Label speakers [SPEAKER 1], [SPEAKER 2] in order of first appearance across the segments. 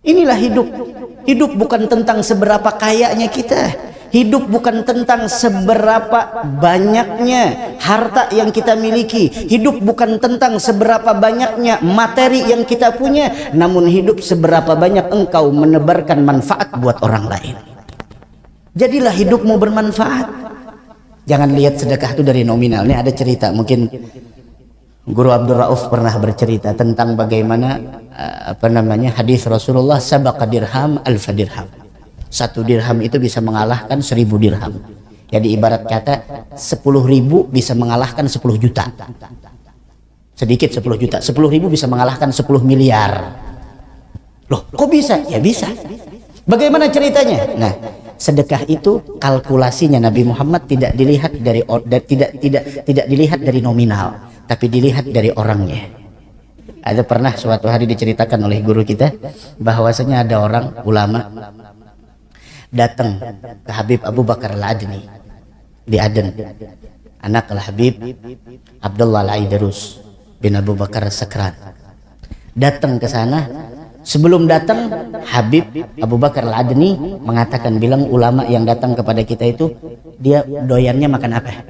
[SPEAKER 1] Inilah hidup. Hidup bukan tentang seberapa kayanya kita. Hidup bukan tentang seberapa banyaknya harta yang kita miliki. Hidup bukan tentang seberapa banyaknya materi yang kita punya. Namun hidup seberapa banyak engkau menebarkan manfaat buat orang lain. Jadilah hidupmu bermanfaat. Jangan lihat sedekah itu dari nominal. Ini ada cerita, mungkin Guru Abdul Rauf pernah bercerita tentang bagaimana hadis Rasulullah, sabaqa dirham alfa dirham. 1 dirham itu bisa mengalahkan 1000 dirham. Jadi ibarat kata 10.000 bisa mengalahkan 10 juta. Sedikit 10 juta. 10.000 bisa mengalahkan 10 miliar. Loh, kok bisa? Ya bisa. Bagaimana ceritanya? Nah, sedekah itu kalkulasinya Nabi Muhammad tidak dilihat tidak dilihat dari nominal, tapi dilihat dari orangnya. Ada pernah suatu hari diceritakan oleh guru kita bahwasanya ada orang ulama datang ke Habib Abu Bakar Al-Adni di Aden, anak Al-Habib Abdullah Al-Aidarus bin Abu Bakar Sakran. Datang ke sana. Sebelum datang, Habib Abu Bakar Al-Adni mengatakan, bilang ulama yang datang kepada kita itu dia doyannya makan apa?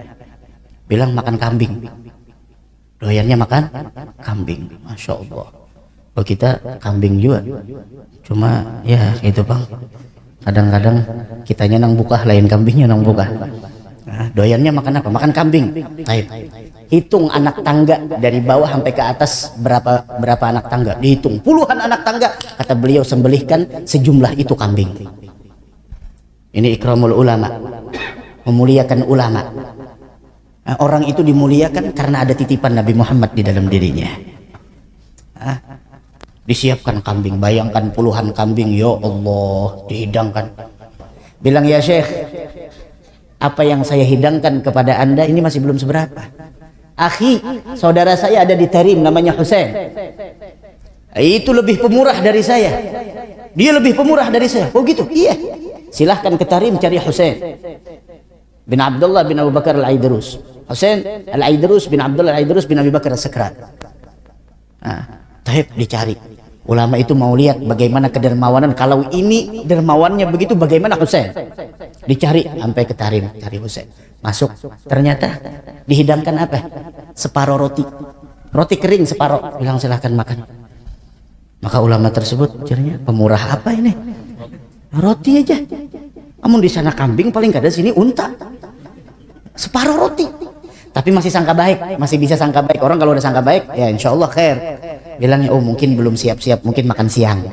[SPEAKER 1] Bilang makan kambing. Doyannya makan kambing. Masya Allah. Oh, kita kambing juga. Cuma ya itu bang. Kadang-kadang kitanya nang buka, lain kambingnya nang buka. Nah, doyannya makan apa? Makan kambing. Baik. Hitung anak tangga dari bawah sampai ke atas berapa anak tangga. Dihitung puluhan anak tangga. Kata beliau, sembelihkan sejumlah itu kambing. Ini ikramul ulama, memuliakan ulama. Nah, orang itu dimuliakan karena ada titipan Nabi Muhammad di dalam dirinya. Nah, disiapkan kambing, bayangkan puluhan kambing, ya Allah, dihidangkan. Bilang, ya Syekh, apa yang saya hidangkan kepada anda ini masih belum seberapa. Akhi, saudara saya ada di Tarim, namanya Husain. Itu lebih pemurah dari saya. Dia lebih pemurah dari saya. Oh gitu? Iya. Silahkan ke Tarim cari Husain bin Abdullah bin Abu Bakar Al-Aidarus. Husain Al-Aidarus bin Abdullah Al-Aidarus bin Abi Bakar As-Sakran. Tahib dicari. Ulama itu mau lihat bagaimana kedermawanan. Kalau ini dermawannya begitu, bagaimana Husain? Dicari sampai ke Tarim, cari Husain. Masuk, ternyata dihidangkan apa? Separuh roti. Roti kering separuh. Bilang silahkan makan. Maka ulama tersebut jadinya, pemurah apa ini? Roti aja. Namun di sana kambing, paling kada sini unta. Separuh roti. Tapi masih sangka baik, masih bisa sangka baik. Orang kalau udah sangka baik, ya insya Allah khair. Bilangnya, oh mungkin belum siap-siap, mungkin makan siang.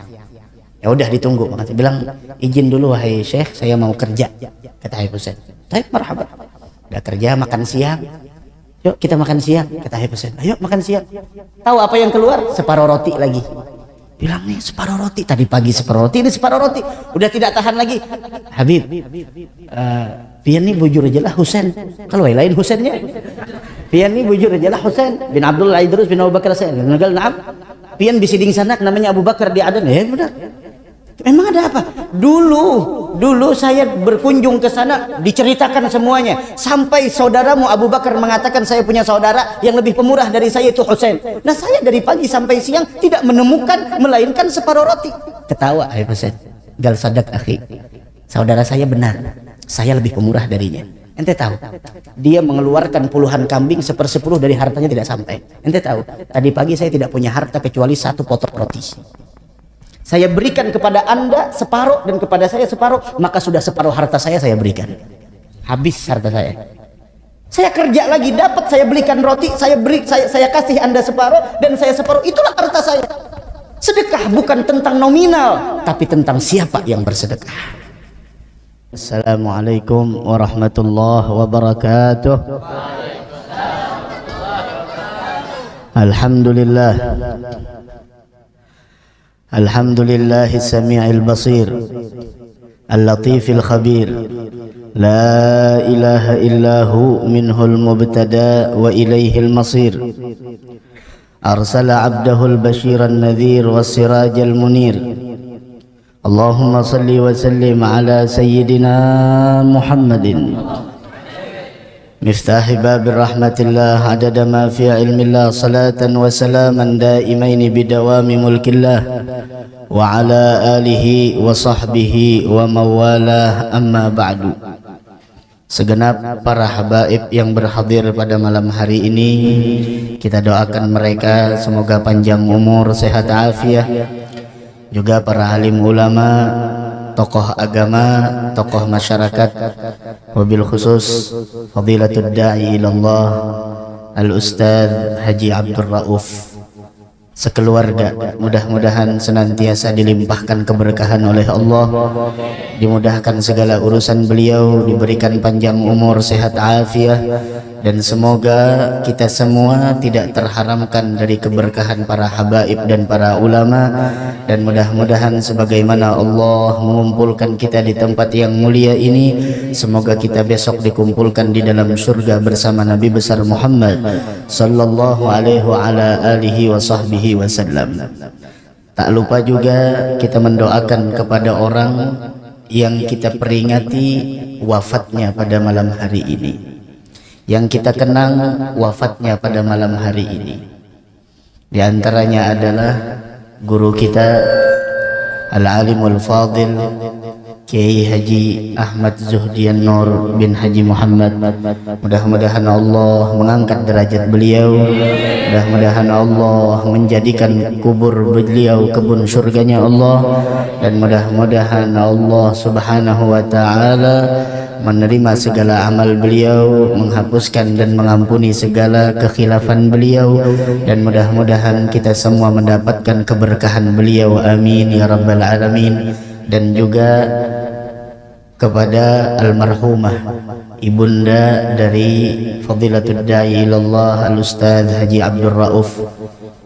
[SPEAKER 1] Ya udah ditunggu. Bilang, izin dulu wahai Syekh, saya mau kerja. Kata Habib Husain. Taib marhaban. Udah kerja, makan siang. Yuk kita makan siang. Kata Habib Husain. Ayo makan siang. Tahu apa yang keluar? Separuh roti lagi. Bilang nih separuh roti. Tadi pagi separuh roti, ini separuh roti. Udah tidak tahan lagi. Habib, pian nih bujur aja lah Husain. Kalau lain Husainnya. Pian nih bujur aja lah Husain bin Abdullah Al-Aidarus bin Abu Bakar As-Sakran. Nagal naam. Pian bisiding sanak namanya Abu Bakar di Aden. Ya benar. Memang ada apa? Dulu saya berkunjung ke sana, diceritakan semuanya. Sampai saudaramu Abu Bakar mengatakan saya punya saudara yang lebih pemurah dari saya, itu Husain. Nah saya dari pagi sampai siang tidak menemukan melainkan separuh roti. Ketawa Habib Husain. Gal sadak akhi. Saudara saya benar. Saya lebih pemurah darinya. Ente tahu, dia mengeluarkan puluhan kambing 1/10 dari hartanya tidak sampai. Ente tahu, tadi pagi saya tidak punya harta kecuali 1 potong roti. Saya berikan kepada anda separuh dan kepada saya separuh, maka sudah separuh harta saya berikan. Habis harta saya. Saya kerja lagi, dapat saya belikan roti, saya kasih anda separuh dan saya separuh, itulah harta saya. Sedekah bukan tentang nominal, tapi tentang siapa yang bersedekah. Assalamualaikum warahmatullahi wabarakatuh. Alhamdulillah. Alhamdulillah as-sami'il basir, al-latifil khabir. La ilaha illahu minhul mubtada wa ilaihil masir. Arsala abdahul bashiran nadhir was sirajal munir. Allahumma salli wa sallim ala sayyidina Muhammadin مفتاح باب رحمة الله عدد ما في علم الله صلاة وسلاما دائمين بدوام ملك الله وعلى آله وصحبه ومن والاه أما بعد. Segenap para habaib yang berhadir pada malam hari ini, kita doakan mereka semoga panjang umur, sehat afiah. Juga para alim ulama, tokoh agama, tokoh masyarakat, wabil khusus fadilatul da'i ilallah Al-Ustadz Haji Abdul Rauf sekeluarga, mudah-mudahan senantiasa dilimpahkan keberkahan oleh Allah, dimudahkan segala urusan beliau, diberikan panjang umur, sehat afiah, dan semoga kita semua tidak terharamkan dari keberkahan para habaib dan para ulama. Dan mudah-mudahan sebagaimana Allah mengumpulkan kita di tempat yang mulia ini, semoga kita besok dikumpulkan di dalam surga bersama Nabi besar Muhammad sallallahu alaihi wa ala alihi wa sahbihi wasallam. Tak lupa juga kita mendoakan kepada orang yang kita peringati wafatnya pada malam hari ini, yang kita kenang wafatnya pada malam hari ini. Di antaranya adalah guru kita Al-Alimul Fadil Kiai Haji Ahmad Zuhdian Nur bin Haji Muhammad. Mudah-mudahan Allah mengangkat derajat beliau, mudah-mudahan Allah menjadikan kubur beliau kebun surganya Allah, dan mudah-mudahan Allah subhanahu wa ta'ala menerima segala amal beliau, menghapuskan dan mengampuni segala kekhilafan beliau, dan mudah-mudahan kita semua mendapatkan keberkahan beliau, amin ya rabbal alamin. Dan juga kepada almarhumah ibunda dari fadilatul da'i ilallah Al-Ustadz Haji Abdul Rauf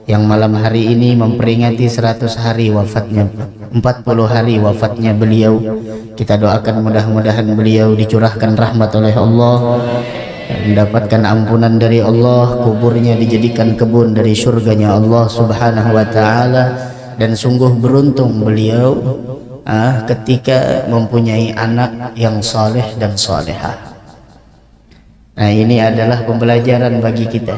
[SPEAKER 1] yang malam hari ini memperingati 100 hari wafatnya, 40 hari wafatnya beliau. Kita doakan mudah-mudahan beliau dicurahkan rahmat oleh Allah, mendapatkan ampunan dari Allah, kuburnya dijadikan kebun dari surganya Allah subhanahu wa ta'ala. Dan sungguh beruntung beliau ketika mempunyai anak yang soleh dan solehah. Nah, ini adalah pembelajaran bagi kita.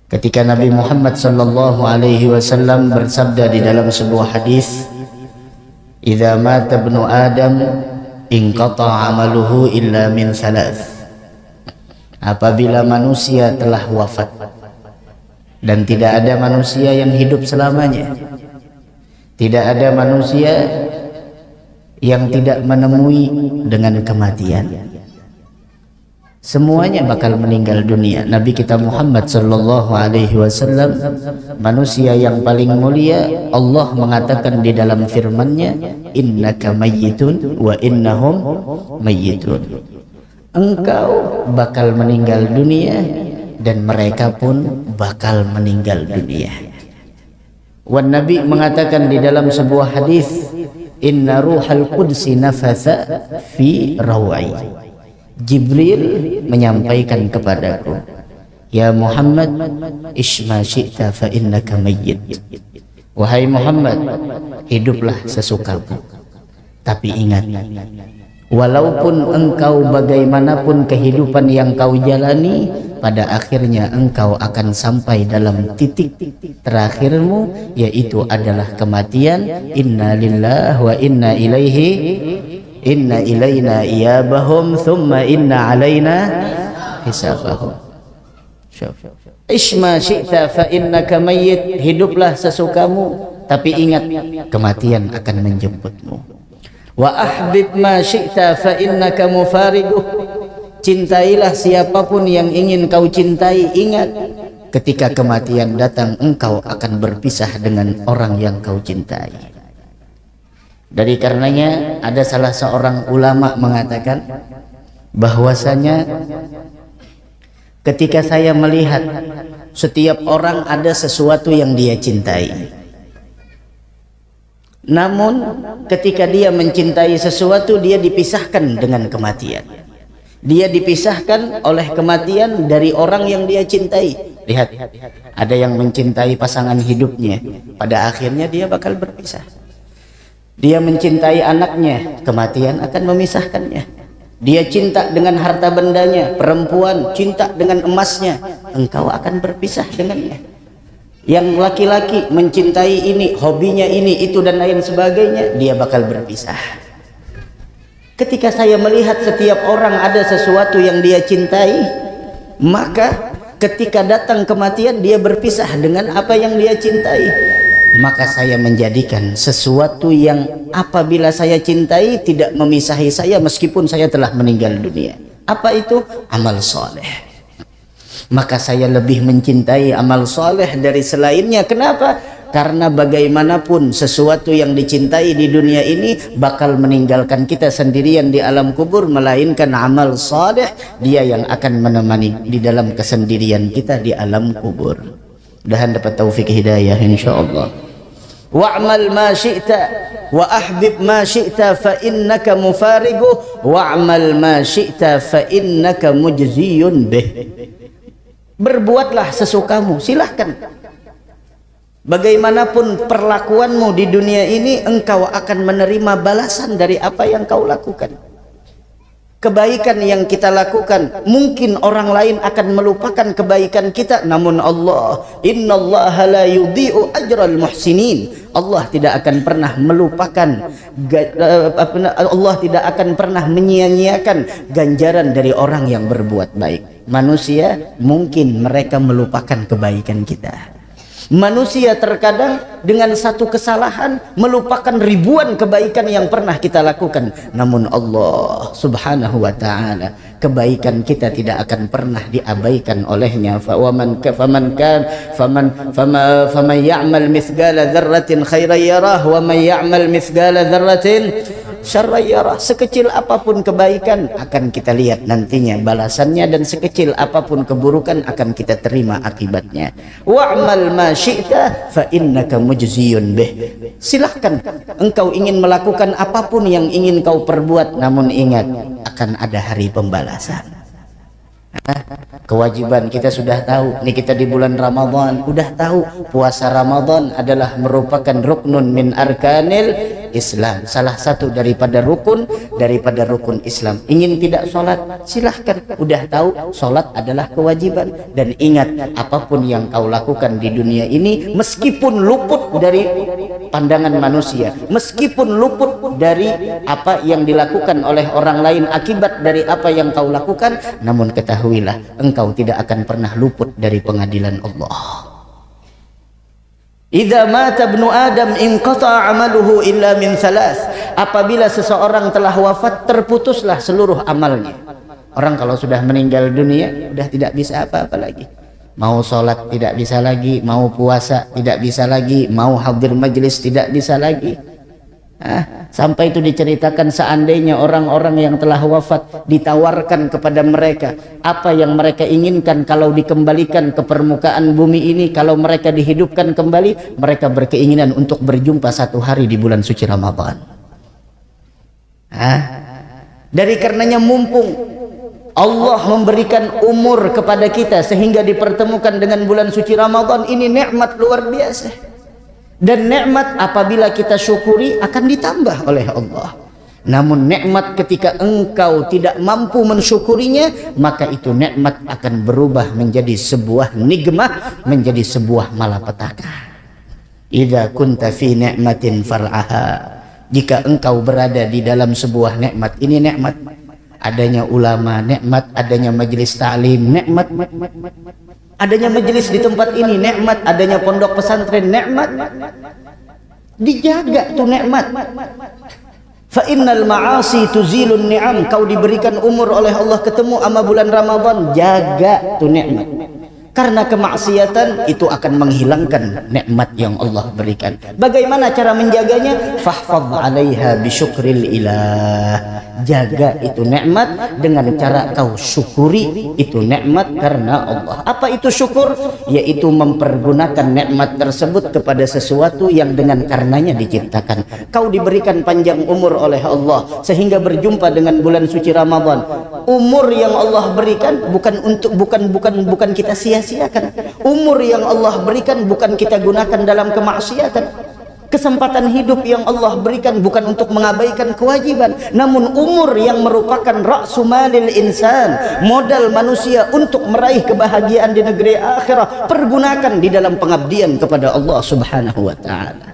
[SPEAKER 1] Ketika Nabi Muhammad sallallahu alaihi wasallam bersabda di dalam sebuah hadis, "Idza mata ibnu Adam inqata 'amaluhu illa min thalath." Apabila manusia telah wafat, dan tidak ada manusia yang hidup selamanya, tidak ada manusia yang tidak menemui dengan kematian. Semuanya bakal meninggal dunia. Nabi kita Muhammad sallallahu alaihi wasallam, manusia yang paling mulia, Allah mengatakan di dalam firman-Nya, innaka mayyitun wa innahum mayyitun. Engkau bakal meninggal dunia dan mereka pun bakal meninggal dunia. Wan Nabi mengatakan di dalam sebuah hadis, inna ruhal qudsi nafatha fi rawai. Jibril menyampaikan kepadaku, ya Muhammad, isma syi'ta fa innaka mayyit. Wahai Muhammad, hiduplah sesukamu, tapi ingat, walaupun engkau bagaimanapun kehidupan yang kau jalani, pada akhirnya engkau akan sampai dalam titik terakhirmu, yaitu adalah kematian. Inna lillahi wa inna ilaihi, inna ilaina iyabahum thumma inna alaina hisabahum. Isma syi'ta fa innaka mayyit, hiduplah sesukamu, tapi ingat kematian akan menjemputmu. Wa ahbib ma syi'ta fa innaka mufariquh, cintailah siapapun yang ingin kau cintai. Ingat, ketika kematian datang, engkau akan berpisah dengan orang yang kau cintai. Dari karenanya ada salah seorang ulama mengatakan bahwasanya ketika saya melihat setiap orang ada sesuatu yang dia cintai, namun ketika dia mencintai sesuatu, dia dipisahkan dengan kematian. Dia dipisahkan oleh kematian dari orang yang dia cintai. Lihat, ada yang mencintai pasangan hidupnya, pada akhirnya dia bakal berpisah. Dia mencintai anaknya, kematian akan memisahkannya. dia cinta dengan harta bendanya, perempuan cinta dengan emasnya, engkau akan berpisah dengannya. Yang laki-laki mencintai ini, hobinya ini, itu dan lain sebagainya, dia bakal berpisah. Ketika saya melihat setiap orang ada sesuatu yang dia cintai, maka ketika datang kematian dia berpisah dengan apa yang dia cintai. Maka saya menjadikan sesuatu yang apabila saya cintai tidak memisahi saya meskipun saya telah meninggal dunia. Apa itu? Amal soleh. Maka saya lebih mencintai amal soleh dari selainnya. Kenapa? Karena bagaimanapun sesuatu yang dicintai di dunia ini bakal meninggalkan kita sendirian di alam kubur, melainkan amal soleh dia yang akan menemani di dalam kesendirian kita di alam kubur. Mudahan dapat taufik hidayah insyaallah. Wa'mal ma syi'ta wa ahbib ma syi'ta fa innaka mufariguh wa'mal ma syi'ta fa innaka mujziyun bih. Berbuatlah sesukamu, silahkan. Bagaimanapun perlakuanmu di dunia ini, engkau akan menerima balasan dari apa yang kau lakukan. Kebaikan yang kita lakukan, mungkin orang lain akan melupakan kebaikan kita, namun Allah, innallaha la yudhi'u ajral muhsinin. Allah tidak akan pernah melupakan, Allah tidak akan pernah menyia-nyiakan ganjaran dari orang yang berbuat baik. Manusia mungkin mereka melupakan kebaikan kita. Manusia terkadang dengan satu kesalahan melupakan ribuan kebaikan yang pernah kita lakukan. Namun Allah subhanahu wa ta'ala, kebaikan kita tidak akan pernah diabaikan olehnya. Faman ya'mal mithqala dzarratin khairan yarah wa man ya'mal mithqala dzarratin syarran yarah. Sekecil apapun kebaikan akan kita lihat nantinya balasannya, dan sekecil apapun keburukan akan kita terima akibatnya. Wa'mal ma syi'ta fa innaka mujziyun bih. Silahkan engkau ingin melakukan apapun yang ingin kau perbuat, namun ingat akan ada hari pembalasan. Kewajiban kita sudah tahu. Ini kita di bulan Ramadan, udah tahu puasa Ramadan adalah merupakan ruknun min arkanil Islam, salah satu daripada rukun Islam. Ingin tidak sholat, silahkan. Udah tahu sholat adalah kewajiban. Dan ingat, apapun yang kau lakukan di dunia ini, meskipun luput dari pandangan manusia, meskipun luput dari apa yang dilakukan oleh orang lain akibat dari apa yang kau lakukan, namun ketahuilah engkau tidak akan pernah luput dari pengadilan Allah. Idza mata ibnu Adam inqata'a 'amaluhu illa min thalath. Apabila seseorang telah wafat, terputuslah seluruh amalnya. Orang kalau sudah meninggal dunia, sudah tidak bisa apa-apa lagi. Mau sholat tidak bisa lagi, mau puasa tidak bisa lagi, mau hadir majelis tidak bisa lagi. Sampai itu diceritakan seandainya orang-orang yang telah wafat ditawarkan kepada mereka apa yang mereka inginkan kalau dikembalikan ke permukaan bumi ini, kalau mereka dihidupkan kembali, mereka berkeinginan untuk berjumpa satu hari di bulan suci Ramadan. Dari karenanya mumpung Allah memberikan umur kepada kita sehingga dipertemukan dengan bulan suci Ramadan, ini nikmat luar biasa. Dan nikmat apabila kita syukuri akan ditambah oleh Allah. Namun nikmat ketika engkau tidak mampu mensyukurinya, maka itu nikmat akan berubah menjadi sebuah nikmah, menjadi sebuah malapetaka. Idza kunta fi ni'matin far'aha. Jika engkau berada di dalam sebuah nikmat, ini nikmat. Adanya ulama, nikmat. Adanya majelis ta'lim, nikmat. Adanya majelis di tempat ini, nikmat. Adanya pondok pesantren, nikmat. Dijaga tuh nikmat. Fa innal ma'asi tuzilun ni'am. Kau diberikan umur oleh Allah ketemu sama bulan Ramadan, jaga tuh nikmat. Karena kemaksiatan itu akan menghilangkan nikmat yang Allah berikan. Bagaimana cara menjaganya? Fahfadz 'alaiha bisyukril ilah. Jaga itu nikmat dengan cara kau syukuri itu nikmat karena Allah. Apa itu syukur? Yaitu mempergunakan nikmat tersebut kepada sesuatu yang dengan karenanya diciptakan. Kau diberikan panjang umur oleh Allah sehingga berjumpa dengan bulan suci Ramadan. Umur yang Allah berikan bukan kita sia-siakan. Umur yang Allah berikan bukan kita gunakan dalam kemaksiatan. Kesempatan hidup yang Allah berikan bukan untuk mengabaikan kewajiban, namun umur yang merupakan ra'su malil insan, modal manusia untuk meraih kebahagiaan di negeri akhirat, pergunakan di dalam pengabdian kepada Allah Subhanahu wa taala.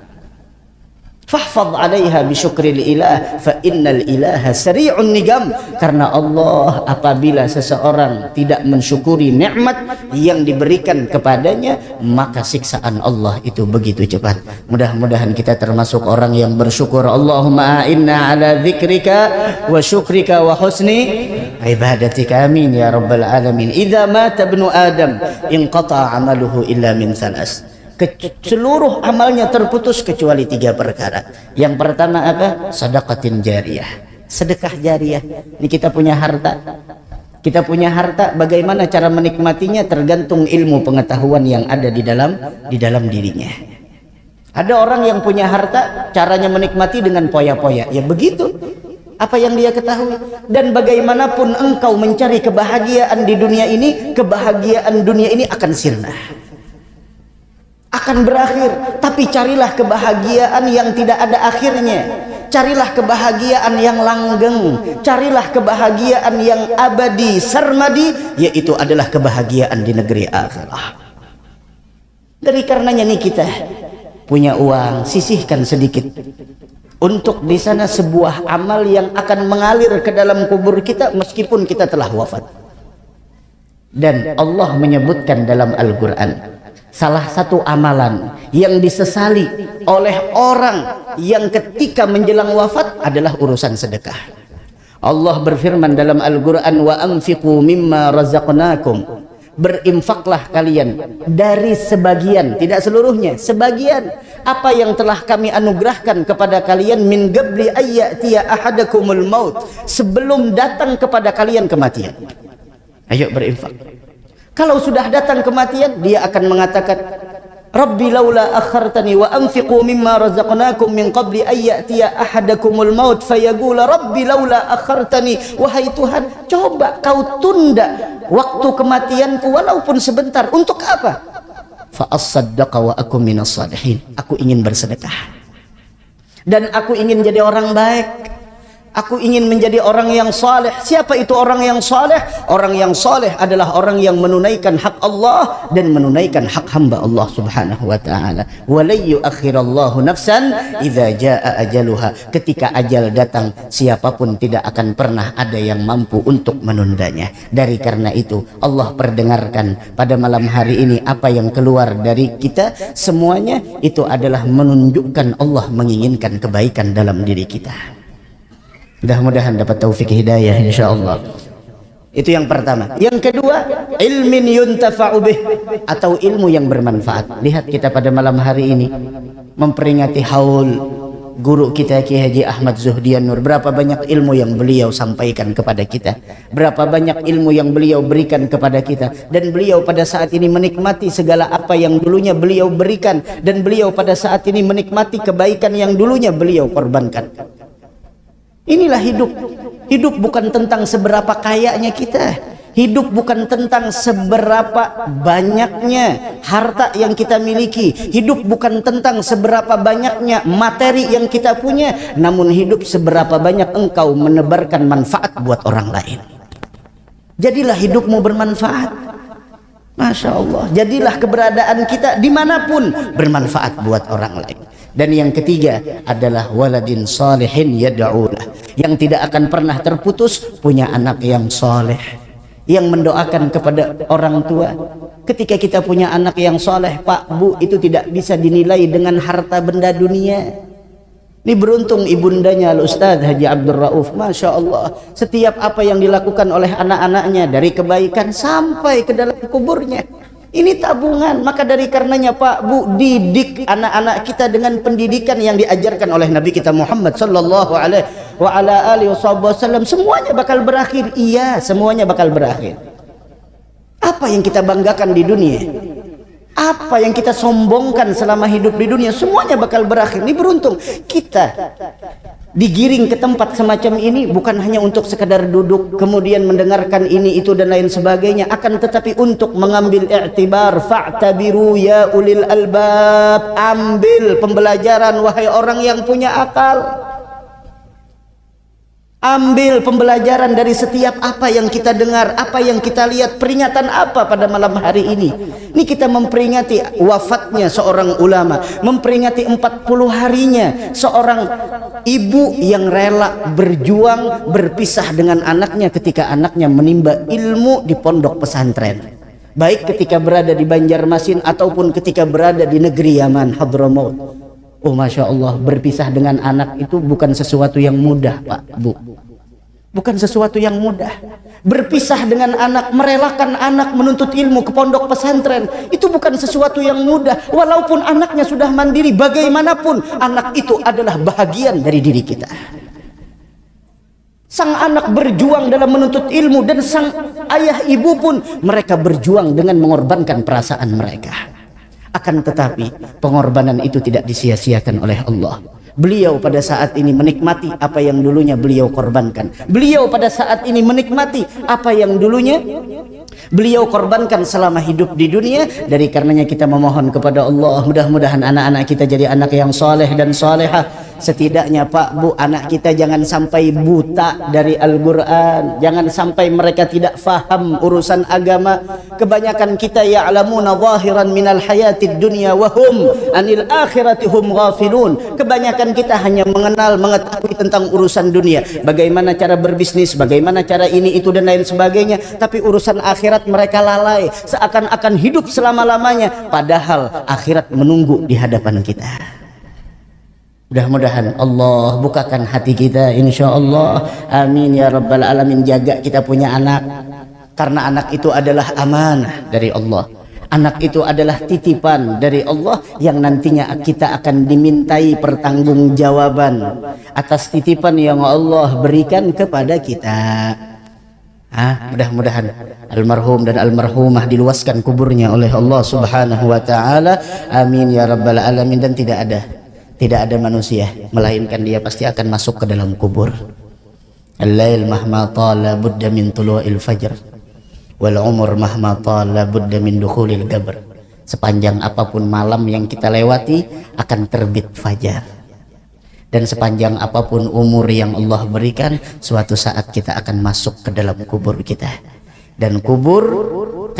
[SPEAKER 1] Fahfadh 'alaiha bi syukril ilah fa innal ilaha sari'un nigam. Karena Allah, apabila seseorang tidak mensyukuri nikmat yang diberikan kepadanya, maka siksaan Allah itu begitu cepat. Mudah-mudahan kita termasuk orang yang bersyukur. Allahumma a'inna ala dzikrika wa syukrika wa husni ibadatika, amin ya rabbal alamin. Idza mata ibnu adam inqata 'amaluhu illa min thalas. Seluruh amalnya terputus kecuali 3 perkara. Yang pertama apa? Sedekatin jariyah, sedekah jariyah. Ini kita punya harta. Kita punya harta, bagaimana cara menikmatinya tergantung ilmu pengetahuan yang ada di dalam dirinya. Ada orang yang punya harta, caranya menikmati dengan poya-poya. Ya begitu. Apa yang dia ketahui. Dan bagaimanapun engkau mencari kebahagiaan di dunia ini, kebahagiaan dunia ini akan sirna, akan berakhir. Tapi carilah kebahagiaan yang tidak ada akhirnya. Carilah kebahagiaan yang langgeng. Carilah kebahagiaan yang abadi sarmadi, yaitu adalah kebahagiaan di negeri akhirat. Dari karenanya nih, kita punya uang, sisihkan sedikit untuk di sana sebuah amal yang akan mengalir ke dalam kubur kita meskipun kita telah wafat. Dan Allah menyebutkan dalam Al-Quran, salah satu amalan yang disesali oleh orang yang ketika menjelang wafat adalah urusan sedekah. Allah berfirman dalam Al-Quran, wa anfiqu mimma razaqnakum, berinfaklah kalian dari sebagian, tidak seluruhnya, sebagian apa yang telah kami anugerahkan kepada kalian, min qabli ayyatiya ahadakumul maut, sebelum datang kepada kalian kematian. Ayo berinfak. Kalau sudah datang kematian, dia akan mengatakan, Rabbi laula akhartani wa anfiqu mimma razaqnakum min qabli ayyatiya ahadakumul maut fayaqula Rabbi laula akhartani. Wahai Tuhan, coba kau tunda waktu kematianku walaupun sebentar. Untuk apa? Fa as-saddaqa wa akum minas salihin. Aku ingin bersedekah dan aku ingin jadi orang baik. Aku ingin menjadi orang yang saleh. Siapa itu orang yang saleh? Orang yang saleh adalah orang yang menunaikan hak Allah dan menunaikan hak hamba Allah Subhanahu wa taala. Wa la yu'akhirallahu nafsan idza jaa ajaluha. Ketika ajal datang, siapapun tidak akan pernah ada yang mampu untuk menundanya. Dari karena itu, Allah perdengarkan pada malam hari ini apa yang keluar dari kita, semuanya itu adalah menunjukkan Allah menginginkan kebaikan dalam diri kita. Mudah-mudahan dapat taufik hidayah insyaallah. Itu yang pertama. Yang kedua, ilmin yuntafa'u bih, atau ilmu yang bermanfaat. Lihat kita pada malam hari ini memperingati haul guru kita Ki Haji Ahmad Zuhdian Nur. Berapa banyak ilmu yang beliau sampaikan kepada kita, berapa banyak ilmu yang beliau berikan kepada kita, dan beliau pada saat ini menikmati segala apa yang dulunya beliau berikan, dan beliau pada saat ini menikmati kebaikan yang dulunya beliau korbankan. Inilah hidup. Hidup bukan tentang seberapa kayanya kita. Hidup bukan tentang seberapa banyaknya harta yang kita miliki. Hidup bukan tentang seberapa banyaknya materi yang kita punya. Namun hidup seberapa banyak engkau menebarkan manfaat buat orang lain. Jadilah hidupmu bermanfaat. Masya Allah. Jadilah keberadaan kita dimanapun bermanfaat buat orang lain. Dan yang ketiga adalah waladin salihin yad'ulah, yang tidak akan pernah terputus punya anak yang soleh, yang mendoakan kepada orang tua. Ketika kita punya anak yang soleh, Pak, Bu, itu tidak bisa dinilai dengan harta benda dunia. Ini beruntung ibundanya Al-Ustadz Haji Abdul Rauf. Masya Allah, setiap apa yang dilakukan oleh anak-anaknya dari kebaikan sampai ke dalam kuburnya, ini tabungan. Maka dari karenanya Pak, Bu, didik anak-anak kita dengan pendidikan yang diajarkan oleh Nabi kita Muhammad sallallahu alaihi wasallam. Semuanya bakal berakhir. Iya, semuanya bakal berakhir. Apa yang kita banggakan di dunia, apa yang kita sombongkan selama hidup di dunia, semuanya bakal berakhir. Ini beruntung kita digiring ke tempat semacam ini bukan hanya untuk sekadar duduk kemudian mendengarkan ini itu dan lain sebagainya, akan tetapi untuk mengambil i'tibar. Fa'tabiru ya ulil albab, ambil pembelajaran wahai orang yang punya akal. Ambil pembelajaran dari setiap apa yang kita dengar, apa yang kita lihat. Peringatan apa pada malam hari ini? Ini kita memperingati wafatnya seorang ulama, memperingati 40 harinya seorang ibu yang rela berjuang berpisah dengan anaknya ketika anaknya menimba ilmu di pondok pesantren, baik ketika berada di Banjarmasin ataupun ketika berada di negeri Yaman, Hadramaut. Oh Masya Allah, berpisah dengan anak itu bukan sesuatu yang mudah Pak Bu, bukan sesuatu yang mudah. Berpisah dengan anak, merelakan anak menuntut ilmu ke pondok pesantren, itu bukan sesuatu yang mudah. Walaupun anaknya sudah mandiri, bagaimanapun anak itu adalah bahagian dari diri kita. Sang anak berjuang dalam menuntut ilmu, dan sang ayah ibu pun mereka berjuang dengan mengorbankan perasaan mereka. Akan tetapi pengorbanan itu tidak disia-siakan oleh Allah. Beliau pada saat ini menikmati apa yang dulunya beliau korbankan. Beliau pada saat ini menikmati apa yang dulunya beliau korbankan selama hidup di dunia. Dari karenanya kita memohon kepada Allah, mudah-mudahan anak-anak kita jadi anak yang soleh dan solehah. Setidaknya Pak Bu, anak kita jangan sampai buta dari Al-Quran, jangan sampai mereka tidak faham urusan agama. Kebanyakan kita ya'lamuna zahiran minal hayatid dunya wahum anil akhirati hum ghafilun. Kebanyakan kita hanya mengetahui tentang urusan dunia, bagaimana cara berbisnis, bagaimana cara ini itu dan lain sebagainya, tapi urusan akhirat mereka lalai, seakan-akan hidup selama-lamanya, padahal akhirat menunggu di hadapan kita. Mudah-mudahan Allah bukakan hati kita, insya Allah, amin ya rabbal alamin. Jaga kita punya anak, karena anak itu adalah amanah dari Allah. Anak itu adalah titipan dari Allah yang nantinya kita akan dimintai pertanggungjawaban atas titipan yang Allah berikan kepada kita. Mudah-mudahan almarhum dan almarhumah diluaskan kuburnya oleh Allah Subhanahu wa taala, amin ya rabbal alamin. Dan tidak ada manusia melainkan dia pasti akan masuk ke dalam kubur. Al-lail mahma tala budda min tulu'il fajr wal umur mahma tala budda min dukhulil qabr. Sepanjang apapun malam yang kita lewati akan terbit fajar, dan sepanjang apapun umur yang Allah berikan, suatu saat kita akan masuk ke dalam kubur kita. Dan kubur,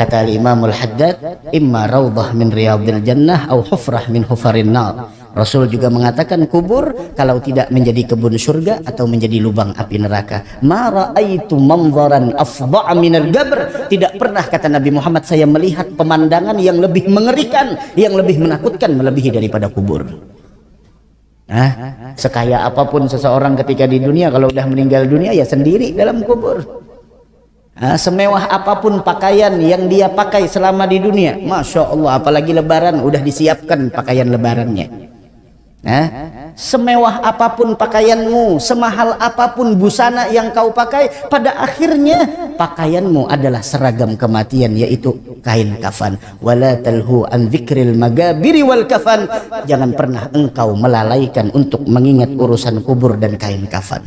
[SPEAKER 1] kata Imam Al-Haddad, imma raudhah min riyadil jannah au hufrah min hufarin nar. Rasul juga mengatakan kubur kalau tidak menjadi kebun surga atau menjadi lubang api neraka. Ma ra'aitu manzaran afdha' minal qabr. Tidak pernah, kata Nabi Muhammad, saya melihat pemandangan yang lebih mengerikan, yang lebih menakutkan melebihi daripada kubur. Sekaya apapun seseorang ketika di dunia, kalau udah meninggal dunia ya sendiri dalam kubur. Semewah apapun pakaian yang dia pakai selama di dunia, Masya Allah, apalagi lebaran udah disiapkan pakaian lebarannya. Semewah apapun pakaianmu, semahal apapun busana yang kau pakai, pada akhirnya pakaianmu adalah seragam kematian, yaitu kain kafan. Wala talhu an dzikril magabiri wal kafan. Jangan pernah engkau melalaikan untuk mengingat urusan kubur dan kain kafan.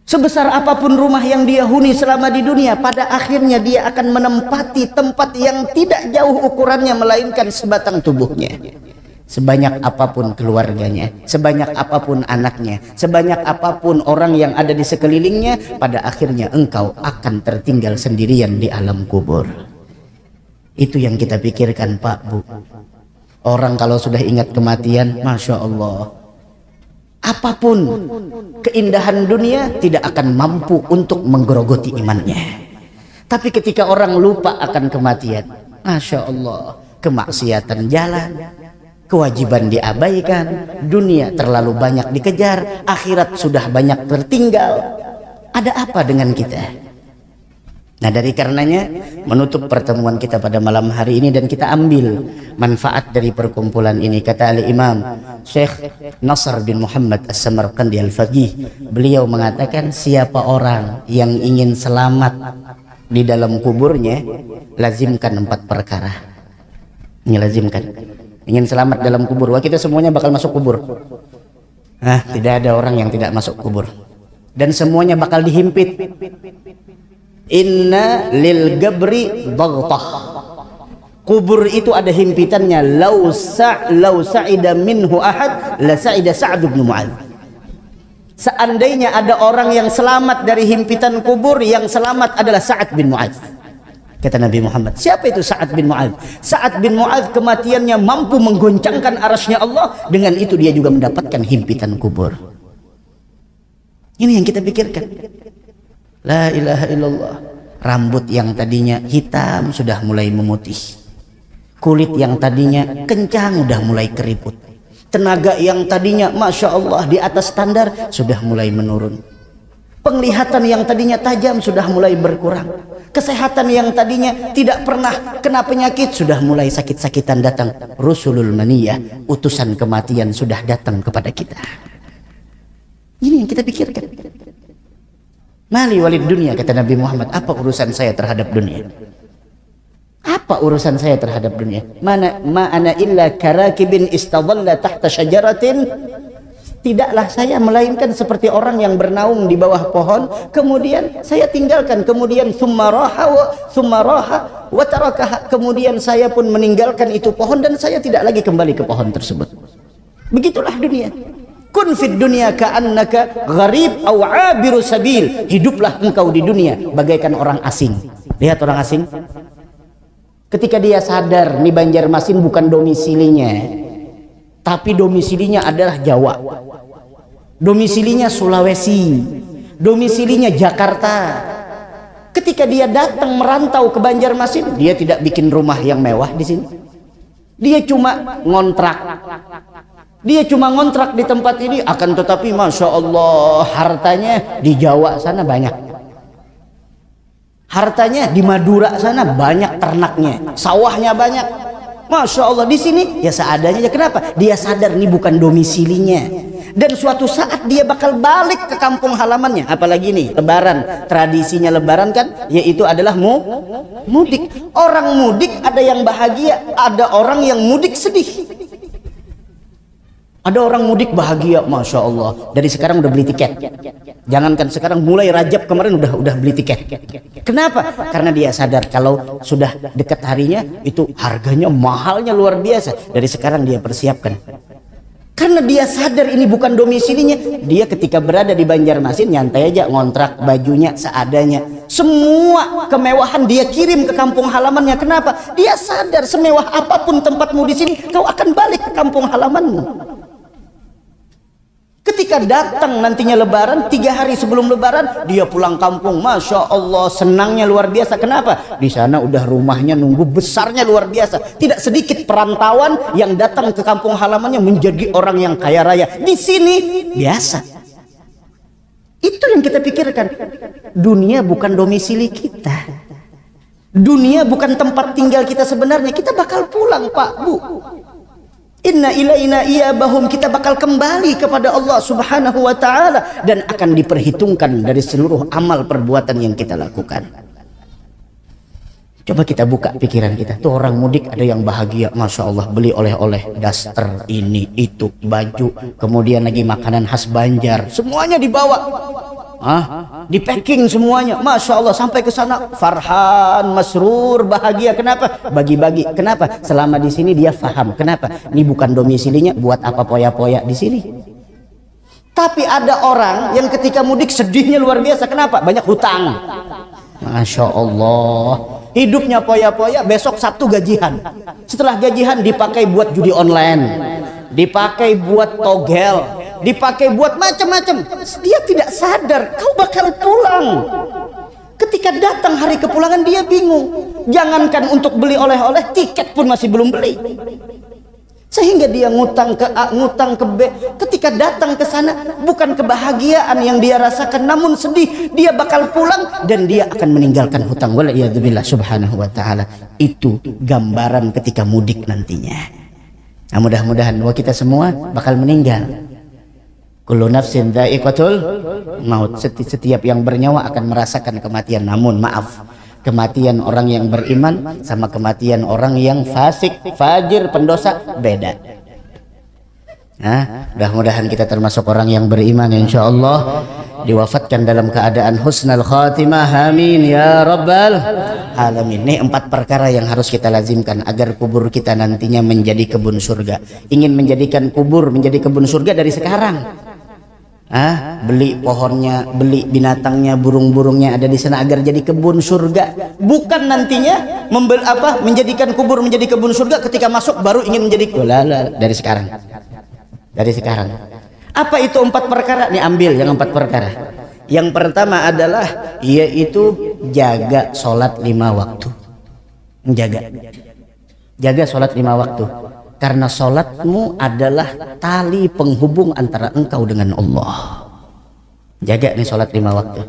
[SPEAKER 1] Sebesar apapun rumah yang dia huni selama di dunia, pada akhirnya dia akan menempati tempat yang tidak jauh ukurannya melainkan sebatang tubuhnya. Sebanyak apapun keluarganya, sebanyak apapun anaknya, sebanyak apapun orang yang ada di sekelilingnya, pada akhirnya engkau akan tertinggal sendirian di alam kubur. Itu yang kita pikirkan Pak Bu. Orang kalau sudah ingat kematian, Masya Allah, apapun keindahan dunia tidak akan mampu untuk menggerogoti imannya. Tapi ketika orang lupa akan kematian, Masya Allah, kemaksiatan jalan, kewajiban diabaikan, dunia terlalu banyak dikejar, akhirat sudah banyak tertinggal. Ada apa dengan kita? Nah, dari karenanya menutup pertemuan kita pada malam hari ini, dan kita ambil manfaat dari perkumpulan ini. Kata Al-Imam Syekh Nasr bin Muhammad As-Samarqandi Al-Faqih, beliau mengatakan siapa orang yang ingin selamat di dalam kuburnya, lazimkan 4 perkara. Ini lazimkan. Ingin selamat dalam kubur, wah kita semuanya bakal masuk kubur. Tidak ada orang yang tidak masuk kubur. Dan semuanya bakal dihimpit. Inna lil gabri daghtah. Kubur itu ada himpitannya. Lau sa'ida minhu ahad la sa'ida Sa'd bin Mu'adz. Seandainya ada orang yang selamat dari himpitan kubur, yang selamat adalah Sa'd bin Mu'adz. Kata Nabi Muhammad. Siapa itu Sa'd bin Mu'adz? Sa'd bin Mu'adz kematiannya mampu menggoncangkan arasnya Allah. Dengan itu dia juga mendapatkan himpitan kubur. Ini yang kita pikirkan. La ilaha illallah. Rambut yang tadinya hitam sudah mulai memutih. Kulit yang tadinya kencang udah mulai keriput. Tenaga yang tadinya Masya Allah di atas standar sudah mulai menurun. Penglihatan yang tadinya tajam sudah mulai berkurang. Kesehatan yang tadinya tidak pernah kena penyakit sudah mulai sakit-sakitan datang. Rusulul maniyah, utusan kematian sudah datang kepada kita. Ini yang kita pikirkan. Mali walid dunia, kata Nabi Muhammad. Apa urusan saya terhadap dunia? Apa urusan saya terhadap dunia? Ma ana illa karakibin istadalla tahta syajaratin. Tidaklah saya melainkan seperti orang yang bernaung di bawah pohon, kemudian saya tinggalkan, kemudian summa raha wa tarakaha, kemudian saya pun meninggalkan itu pohon dan saya tidak lagi kembali ke pohon tersebut. Begitulah dunia. Kun fid dunya ka'annaka gharib aw 'abiru sabil. Hiduplah engkau di dunia bagaikan orang asing. Lihat orang asing. Ketika dia sadar nih Banjarmasin bukan domisilinya, tapi domisilinya adalah Jawa, domisilinya Sulawesi, domisilinya Jakarta. Ketika dia datang merantau ke Banjarmasin, dia tidak bikin rumah yang mewah di sini. Dia cuma ngontrak. Dia cuma ngontrak di tempat ini, akan tetapi Masya Allah hartanya di Jawa sana banyak. Hartanya di Madura sana banyak ternaknya, sawahnya banyak. Masya Allah di sini ya seadanya. Kenapa? Dia sadar ini bukan domisilinya. Dan suatu saat dia bakal balik ke kampung halamannya. Apalagi nih Lebaran, tradisinya Lebaran kan, yaitu adalah mudik. Orang mudik ada yang bahagia, ada orang yang mudik sedih. Ada orang mudik bahagia, Masya Allah, dari sekarang udah beli tiket. Jangankan sekarang, mulai Rajab kemarin udah beli tiket. Kenapa? Karena dia sadar kalau sudah dekat harinya itu harganya mahalnya luar biasa. Dari sekarang dia persiapkan. Karena dia sadar ini bukan domisilinya. Dia ketika berada di Banjarmasin nyantai aja, ngontrak, bajunya seadanya. Semua kemewahan dia kirim ke kampung halamannya. Kenapa? Dia sadar semewah apapun tempatmu di sini, kau akan balik ke kampung halamanmu. Ketika datang nantinya Lebaran, 3 hari sebelum Lebaran dia pulang kampung, Masya Allah senangnya luar biasa. Kenapa? Di sana udah rumahnya nunggu, besarnya luar biasa. Tidak sedikit perantauan yang datang ke kampung halamannya menjadi orang yang kaya raya. Di sini biasa. Itu yang kita pikirkan. Dunia bukan domisili kita. Dunia bukan tempat tinggal kita sebenarnya. Kita bakal pulang, Pak, Bu. Inna ilaina iyabahum, kita bakal kembali kepada Allah Subhanahu wa ta'ala dan akan diperhitungkan dari seluruh amal perbuatan yang kita lakukan. Coba kita buka pikiran kita. Tuh orang mudik ada yang bahagia, Masya Allah, beli oleh-oleh, daster, ini, itu, baju, kemudian lagi makanan khas Banjar, semuanya dibawa. Di packing semuanya, Masya Allah, sampai ke sana farhan, masrur, bahagia. Kenapa? Bagi-bagi. Kenapa? Selama di sini dia faham. Kenapa? Ini bukan domisilinya, buat apa poya-poya di sini. Tapi ada orang yang ketika mudik sedihnya luar biasa. Kenapa? Banyak hutang. Masya Allah, hidupnya poya-poya. Besok Sabtu gajian. Setelah gajian dipakai buat judi online, dipakai buat togel, dipakai buat macam-macam. Dia tidak sadar kau bakal pulang. Ketika datang hari kepulangan dia bingung. Jangankan untuk beli oleh-oleh, tiket pun masih belum beli. Sehingga dia ngutang ke A, ngutang ke B. Ketika datang ke sana bukan kebahagiaan yang dia rasakan, namun sedih. Dia bakal pulang dan dia akan meninggalkan hutang. Waliyadzubillah subhanahu wa ta'ala. Itu gambaran ketika mudik nantinya. Nah, mudah-mudahan bahwa kita semua bakal meninggal. Kullu nafsin dha'iqatul maut. Setiap yang bernyawa akan merasakan kematian. Namun maaf, kematian orang yang beriman sama kematian orang yang fasik, fajir, pendosa beda. Mudah-mudahan kita termasuk orang yang beriman insya Allah, diwafatkan dalam keadaan husnul khatimah, amin ya rabbal alamin. Ini 4 perkara yang harus kita lazimkan agar kubur kita nantinya menjadi kebun surga. Ingin menjadikan kubur menjadi kebun surga dari sekarang. Beli pohonnya, beli binatangnya, burung-burungnya ada di sana agar jadi kebun surga. Bukan nantinya menjadikan kubur menjadi kebun surga ketika masuk baru ingin menjadi dari sekarang. Dari sekarang. Apa itu 4 perkara? Nih ambil yang 4 perkara. Yang pertama adalah yaitu jaga sholat 5 waktu. Jaga sholat 5 waktu. Karena sholatmu adalah tali penghubung antara engkau dengan Allah. Jaga nih sholat 5 waktu.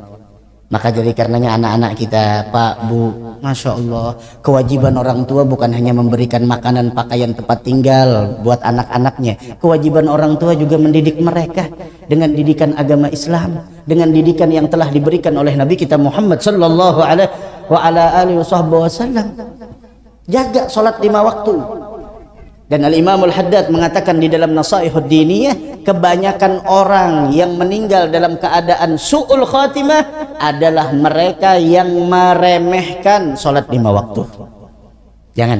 [SPEAKER 1] Maka jadi karenanya anak-anak kita, Pak, Bu, Masya Allah, kewajiban orang tua bukan hanya memberikan makanan, pakaian, tempat tinggal buat anak-anaknya. Kewajiban orang tua juga mendidik mereka dengan didikan agama Islam, dengan didikan yang telah diberikan oleh Nabi kita Muhammad sallallahu alaihi wasallam. Jaga sholat 5 waktu. Dan Al-Imamul Haddad mengatakan di dalam Nasaihud Diniyah, kebanyakan orang yang meninggal dalam keadaan su'ul khatimah adalah mereka yang meremehkan sholat 5 waktu. Jangan.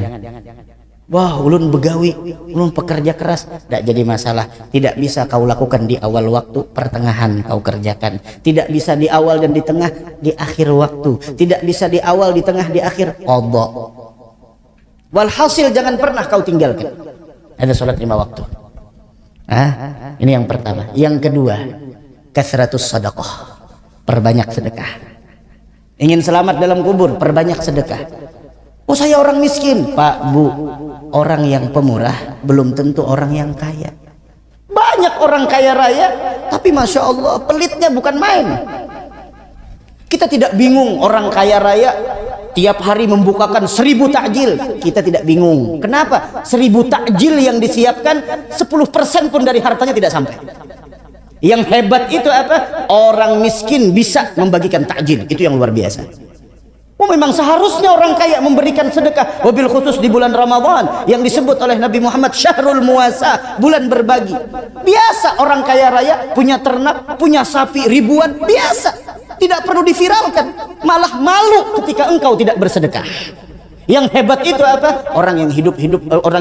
[SPEAKER 1] Wah, ulun begawi, ulun pekerja keras, tidak jadi masalah. Tidak bisa kau lakukan di awal waktu, pertengahan kau kerjakan. Tidak bisa di awal dan di tengah, di akhir waktu. Tidak bisa di awal, di tengah, di akhir. Qadha. Walhasil jangan pernah kau tinggalkan. Ada sholat 5 waktu. Ini yang pertama. Yang kedua, kasratus sadaqah. Perbanyak sedekah. Ingin selamat dalam kubur, perbanyak sedekah. Oh, saya orang miskin. Pak, Bu, orang yang pemurah belum tentu orang yang kaya. Banyak orang kaya raya, tapi Masya Allah pelitnya bukan main. Kita tidak bingung orang kaya raya tiap hari membukakan 1000 takjil. Kita tidak bingung. Kenapa? 1000 takjil yang disiapkan 10% pun dari hartanya tidak sampai. Yang hebat itu apa? Orang miskin bisa membagikan takjil. Itu yang luar biasa. Oh, memang seharusnya orang kaya memberikan sedekah. Wabil khusus di bulan Ramadan yang disebut oleh Nabi Muhammad Syahrul Muwasa, bulan berbagi. Biasa orang kaya raya punya ternak, punya sapi ribuan, biasa. Tidak perlu diviralkan, malah malu ketika engkau tidak bersedekah. Yang hebat itu apa? Orang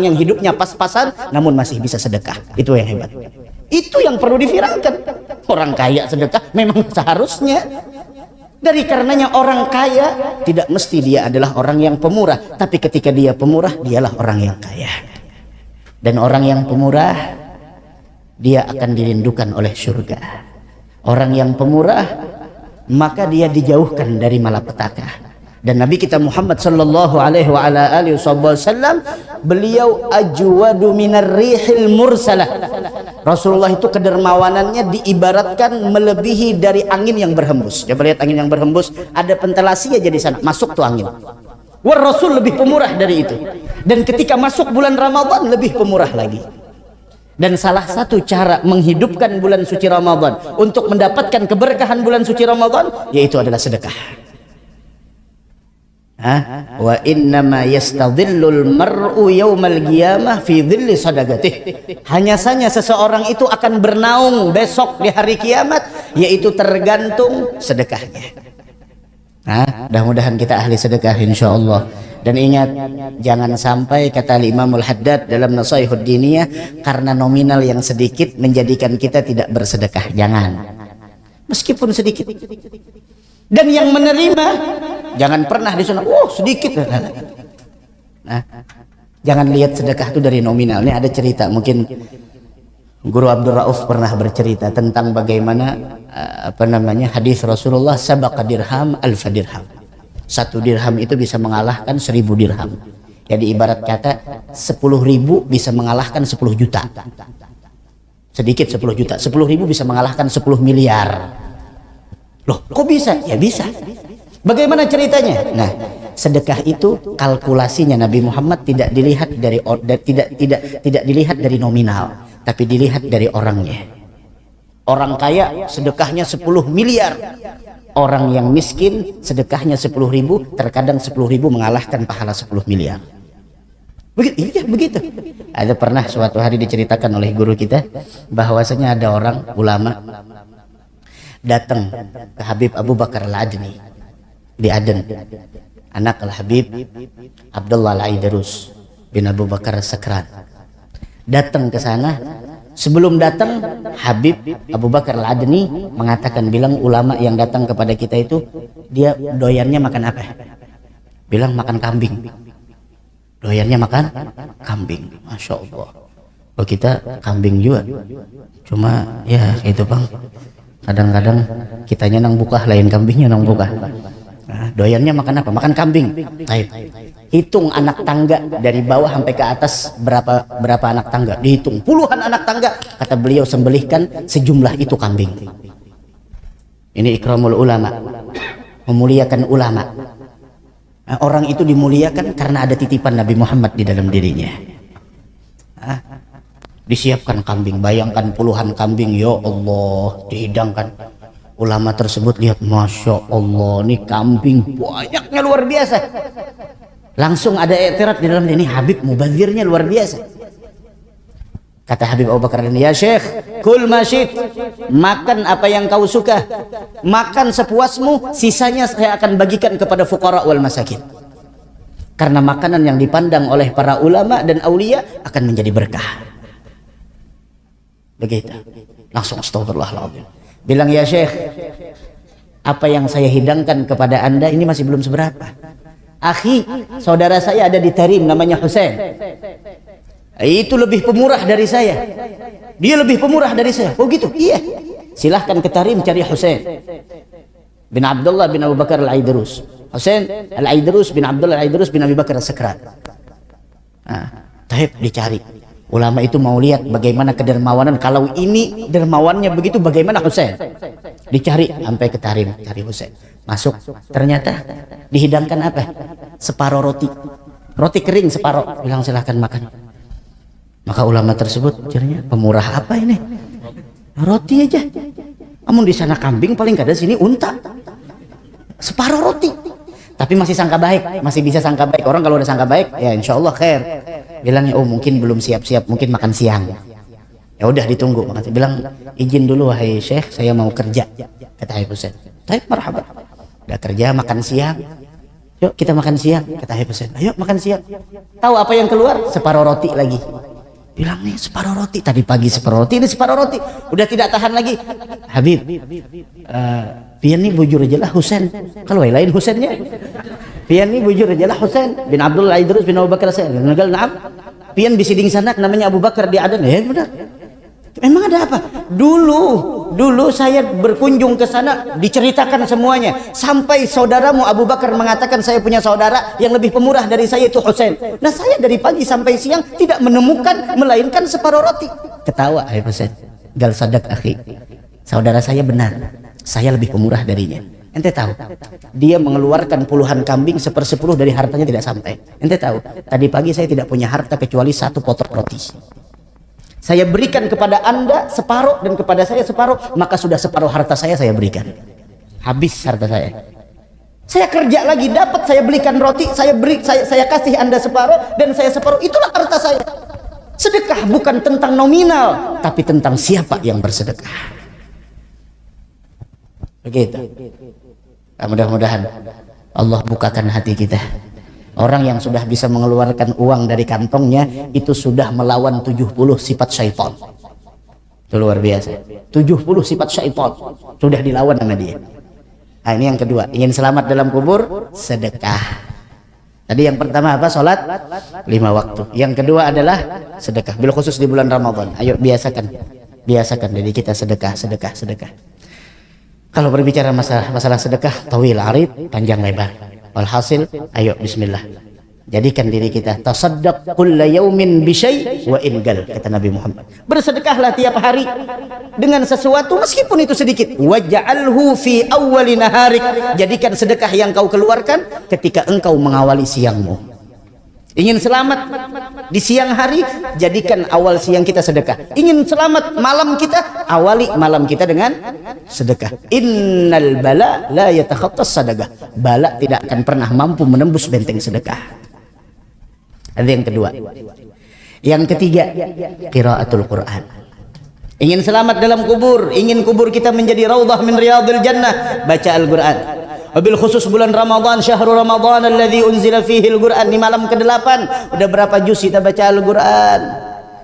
[SPEAKER 1] yang hidupnya pas-pasan namun masih bisa sedekah. Itu yang hebat. Itu yang perlu diviralkan. Orang kaya sedekah memang seharusnya. Dari karenanya orang kaya tidak mesti dia adalah orang yang pemurah, tapi ketika dia pemurah dialah orang yang kaya. Dan orang yang pemurah dia akan dirindukan oleh surga. Orang yang pemurah maka dia dijauhkan dari malapetaka. Dan Nabi kita Muhammad sallallahu alaihi wasallam beliau ajwadu minar rihil mursalah. Rasulullah itu kedermawanannya diibaratkan melebihi dari angin yang berhembus. Coba lihat angin yang berhembus, ada ventilasi aja di sana, masuk tuh angin. War Rasul lebih pemurah dari itu. Dan ketika masuk bulan Ramadan lebih pemurah lagi. Dan salah satu cara menghidupkan bulan suci Ramadan untuk mendapatkan keberkahan bulan suci Ramadan yaitu adalah sedekah. Wa innama yastadhillul mar'u yaumal qiyamah fi dhilli sadaqatih. Hanya saja seseorang itu akan bernaung besok di hari kiamat yaitu tergantung sedekahnya. Mudah-mudahan kita ahli sedekah insyaallah. Dan ingat, jangan sampai kata Imamul Haddad dalam Nasaihud Diniyah, karena nominal yang sedikit menjadikan kita tidak bersedekah. Jangan, meskipun sedikit. Dan yang menerima jangan pernah di sana, sedikit. Jangan lihat sedekah itu dari nominal. Ini ada cerita, mungkin Guru Abdul Rauf pernah bercerita tentang bagaimana hadis Rasulullah, sabaqa dirham alfa dirham. 1 dirham itu bisa mengalahkan 1000 dirham. Jadi ibarat kata 10.000 bisa mengalahkan 10 juta. Sedikit 10 juta. 10.000 bisa mengalahkan 10 miliar. Loh, kok bisa? Ya bisa. Bagaimana ceritanya? Nah, sedekah itu kalkulasinya Nabi Muhammad tidak dilihat tidak dilihat dari nominal, tapi dilihat dari orangnya. Orang kaya sedekahnya 10 miliar. Orang yang miskin sedekahnya 10.000, terkadang 10.000 mengalahkan pahala 10 miliar. Begitu, iya begitu. Ada pernah suatu hari diceritakan oleh guru kita bahwasanya ada orang ulama datang ke Habib Abu Bakar Al-Adni di Aden, anak Al-Habib Abdullah Al-Aidarus bin Abu Bakar Sakran. Datang ke sana, sebelum datang Habib Abu Bakar Al-Adni mengatakan, bilang ulama yang datang kepada kita itu dia doyannya makan apa? Bilang makan kambing. Doyannya makan kambing. Masya Allah. Oh, kita kambing juga, cuma ya itu bang, kadang-kadang kitanya nang buka, lain kambingnya nang buka. Nah, doyannya makan apa? Makan kambing. Baik. Hitung anak tangga dari bawah sampai ke atas, berapa anak tangga? Dihitung puluhan anak tangga. Kata beliau, sembelihkan sejumlah itu kambing. Ini ikramul ulama, memuliakan ulama. Nah, orang itu dimuliakan karena ada titipan Nabi Muhammad di dalam dirinya. Nah, disiapkan kambing, bayangkan puluhan kambing, ya Allah, dihidangkan. Ulama tersebut lihat, Masya Allah, ini kambing banyaknya luar biasa. Langsung ada i'tirad di dalam ini, Habib mubazirnya luar biasa. Kata Habib Abu Bakar, ya Syekh, kul masyid, makan apa yang kau suka, makan sepuasmu, sisanya saya akan bagikan kepada fuqara wal masakin. Karena makanan yang dipandang oleh para ulama dan aulia akan menjadi berkah. Begitu. Langsung astagfirullahaladzim. Bilang, ya Syekh, apa yang saya hidangkan kepada anda ini masih belum seberapa. Akhi, saudara saya ada di Tarim, namanya Husain. Itu lebih pemurah dari saya. Dia lebih pemurah dari saya. Oh gitu? Iya. Silahkan ke Tarim cari Husain bin Abdullah bin Abu Bakar Al-Aidarus. Husain Al-Aidarus bin Abdullah Al-Aidarus bin Abi Bakar As-Sakran. Nah, tahib dicari. Ulama itu mau lihat bagaimana kedermawanan. Kalau ini dermawannya begitu, bagaimana Husain? Dicari sampai ke Tarim, cari Husain. Masuk, ternyata dihidangkan apa? Separuh roti. Roti kering separuh. Bilang silahkan makan. Maka ulama tersebut carinya, pemurah apa ini? Roti aja. Namun di sana kambing, paling kada sini unta. Separuh roti. Tapi masih sangka baik, masih bisa sangka baik. Orang kalau udah sangka baik, ya insya Allah khair. Bilangnya, oh mungkin belum siap-siap, mungkin makan siang. Ya udah ditunggu. Makanya bilang, izin dulu wahai Syekh, saya mau kerja. Kata Habib Husain. Taib marhaban. Udah kerja, makan siang. Yuk kita makan siang. Kata Habib Husain. Ayo makan siang. Tahu apa yang keluar? Separuh roti lagi. Bilang nih separuh roti, tadi pagi separuh roti, ini separuh roti. Udah tidak tahan lagi. Habib, pian nih bujur aja lah Husain. Kalau lain Husainnya. Pian nih bujur aja lah Husain bin Abdullah Idrus bin Abu Bakar As-Sakran. Nagal naam. Pian bisiding sanak namanya Abu Bakar di Aden. Ya benar. Memang ada apa? Dulu saya berkunjung ke sana, diceritakan semuanya. Sampai saudaramu Abu Bakar mengatakan saya punya saudara yang lebih pemurah dari saya, itu Husain. Nah saya dari pagi sampai siang tidak menemukan melainkan separuh roti. Ketawa Habib Husain. Gal sadak akhi. Saudara saya benar. Saya lebih pemurah darinya. Ente tahu? Dia mengeluarkan puluhan kambing, 1/10 dari hartanya tidak sampai. Ente tahu? Tadi pagi saya tidak punya harta kecuali 1 potong roti. Saya berikan kepada anda separuh dan kepada saya separuh, maka sudah separuh harta saya berikan. Habis harta saya. Saya kerja lagi, dapat saya belikan roti, saya kasih anda separuh dan saya separuh, itulah harta saya. Sedekah bukan tentang nominal, tapi tentang siapa yang bersedekah. Begitu. Mudah-mudahan Allah bukakan hati kita. Orang yang sudah bisa mengeluarkan uang dari kantongnya itu sudah melawan 70 sifat syaitan. Itu luar biasa. 70 sifat syaitan sudah dilawan sama dia. Nah, ini yang kedua, ingin selamat dalam kubur, sedekah. Tadi yang pertama apa? Salat 5 waktu. Yang kedua adalah sedekah. Bil khusus di bulan Ramadan. Ayo biasakan dari kita sedekah. Kalau berbicara masalah sedekah, tawil arid, panjang lebar. Walhasil, ayo bismillah. Jadikan diri kita tasaddaq kulla yaumin bi syai' wa in gal, kata Nabi Muhammad. Bersedekahlah tiap hari dengan sesuatu meskipun itu sedikit. Waj'alhu fi awwali naharik. Jadikan sedekah yang kau keluarkan ketika engkau mengawali siangmu. Ingin selamat di siang hari, jadikan awal siang kita sedekah. Ingin selamat malam kita, awali malam kita dengan sedekah. Innal bala la yatakhattas sadaqah. Bala tidak akan pernah mampu menembus benteng sedekah. Ada yang kedua. Yang ketiga, qiraatul Quran. Ingin selamat dalam kubur, ingin kubur kita menjadi raudhah min riyadil jannah, baca Al-Quran. Wabil khusus bulan Ramadan, syahrul Ramadan alladzi unzila fihi Al-Quran, di malam ke-8 udah berapa juz kita baca Al-Quran.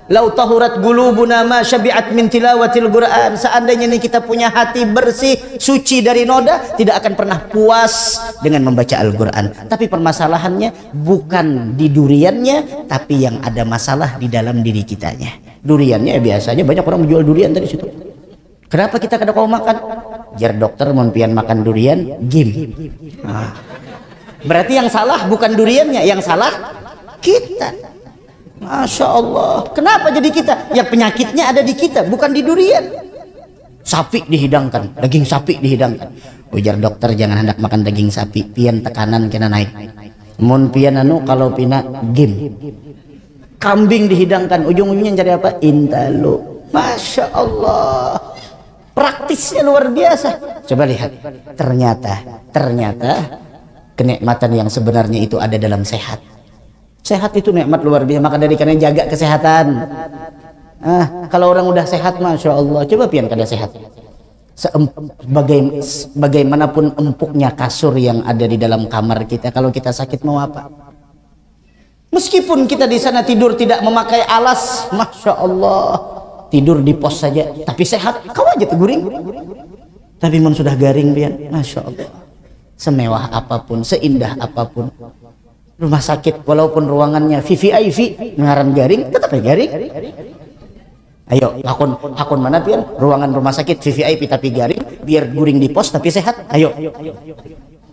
[SPEAKER 1] Lau tahurat gulubuna ma syabi'at min tilawatil Quran. Seandainya ini kita punya hati bersih, suci dari noda, tidak akan pernah puas dengan membaca Al-Quran. Tapi permasalahannya bukan di duriannya, tapi yang ada masalah di dalam diri kitanya. Duriannya biasanya banyak orang menjual durian dari situ. Kenapa kita kada mau makan? Jar dokter mau pian makan durian, gim. Nah, berarti yang salah bukan duriannya, yang salah kita. Masya Allah. Kenapa jadi kita? Yang penyakitnya ada di kita, bukan di durian. Sapi dihidangkan, daging sapi dihidangkan. Ujar dokter jangan hendak makan daging sapi, pian tekanan kena naik. Mun pian anu kalau pina gim. Kambing dihidangkan, ujung-ujungnya cari apa? Intalu. Masya Allah. Praktisnya luar biasa. Coba lihat. Ternyata kenikmatan yang sebenarnya itu ada dalam sehat. Sehat itu nikmat luar biasa, maka dari karena jaga kesehatan. Kalau orang udah sehat, masya Allah, coba pian kada sehat. Bagaimanapun empuknya kasur yang ada di dalam kamar kita, kalau kita sakit mau apa? Meskipun kita di sana tidur tidak memakai alas, masya Allah, tidur di pos saja, tapi sehat. Kau aja teguring. Tapi memang sudah garing pian, masya Allah. Semewah apapun, seindah apapun. Rumah sakit walaupun ruangannya VVIP ngaran garing, tetap garing. Ayo hakun mana pian ruangan rumah sakit VVIP tapi garing, biar guring di pos tapi sehat. Ayo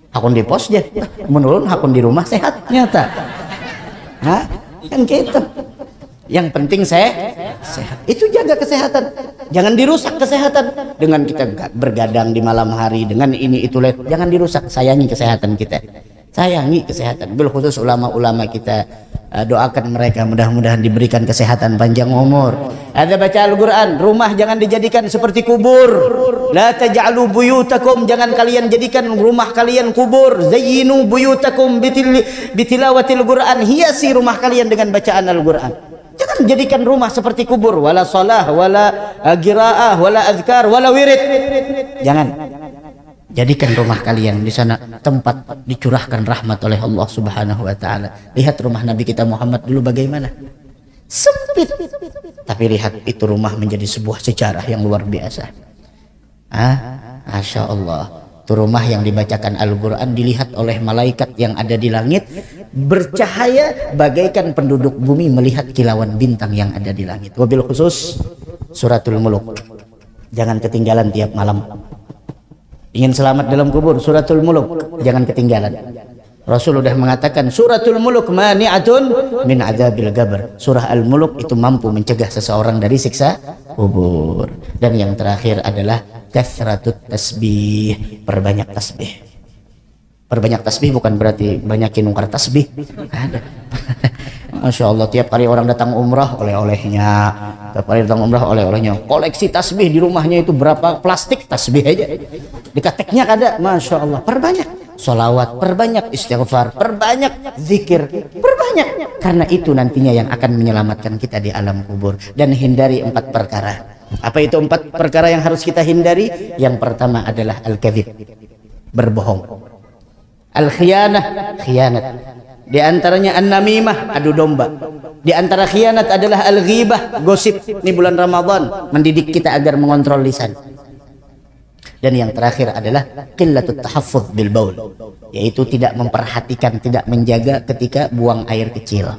[SPEAKER 1] hakun di pos aja menurun, hakun di rumah sehat nyata. Kan gitu. Yang penting sehat. Itu jaga kesehatan, jangan dirusak kesehatan dengan kita bergadang di malam hari dengan ini itu lihat. Jangan dirusak, sayangi kesehatan kita. Sayangi kesehatan. Bil khusus ulama-ulama kita, doakan mereka mudah-mudahan diberikan kesehatan panjang umur. Ada baca Al-Quran. Rumah jangan dijadikan seperti kubur. La taj'alu buyutakum, jangan kalian jadikan rumah kalian kubur. Zayyinu buyutakum bitilawatil Quran, hiasi rumah kalian dengan bacaan Al-Quran. Jangan jadikan rumah seperti kubur. Wala salah, wala qiraah, wala azkar, wala wirid. Jangan. Jadikan rumah kalian di sana tempat dicurahkan rahmat oleh Allah Subhanahu wa taala. Lihat rumah Nabi kita Muhammad dulu bagaimana? Sempit. Tapi lihat itu rumah menjadi sebuah sejarah yang luar biasa. Masya Allah. Itu rumah yang dibacakan Al-Quran dilihat oleh malaikat yang ada di langit, bercahaya bagaikan penduduk bumi melihat kilauan bintang yang ada di langit. Wabil khusus Suratul Muluk. Jangan ketinggalan tiap malam. Ingin selamat dalam kubur, Suratul Muluk jangan ketinggalan. Rasul sudah mengatakan Suratul Muluk mani'atun min adzabil qabr. Surah Al-Muluk itu mampu mencegah seseorang dari siksa kubur. Dan yang terakhir adalah kathratut tasbih, perbanyak tasbih. Perbanyak tasbih bukan berarti banyakin nungkar tasbih. Ada. Masya Allah, tiap kali orang datang umrah oleh-olehnya, tiap kali datang umrah oleh-olehnya, koleksi tasbih di rumahnya itu berapa plastik tasbih aja, dikateknya ada. Masya Allah, perbanyak solawat, perbanyak istighfar, perbanyak zikir, perbanyak, karena itu nantinya yang akan menyelamatkan kita di alam kubur. Dan hindari 4 perkara. Apa itu 4 perkara yang harus kita hindari? Yang pertama adalah al-kadzib, berbohong, al-khiyanah, khianat. Di antaranya an-namimah, adu domba. Di antara khianat adalah al-ghibah, gosip. Ini bulan Ramadan mendidik kita agar mengontrol lisan. Dan yang terakhir adalah qillatut tahaffuz bil baul, yaitu tidak memperhatikan, tidak menjaga ketika buang air kecil.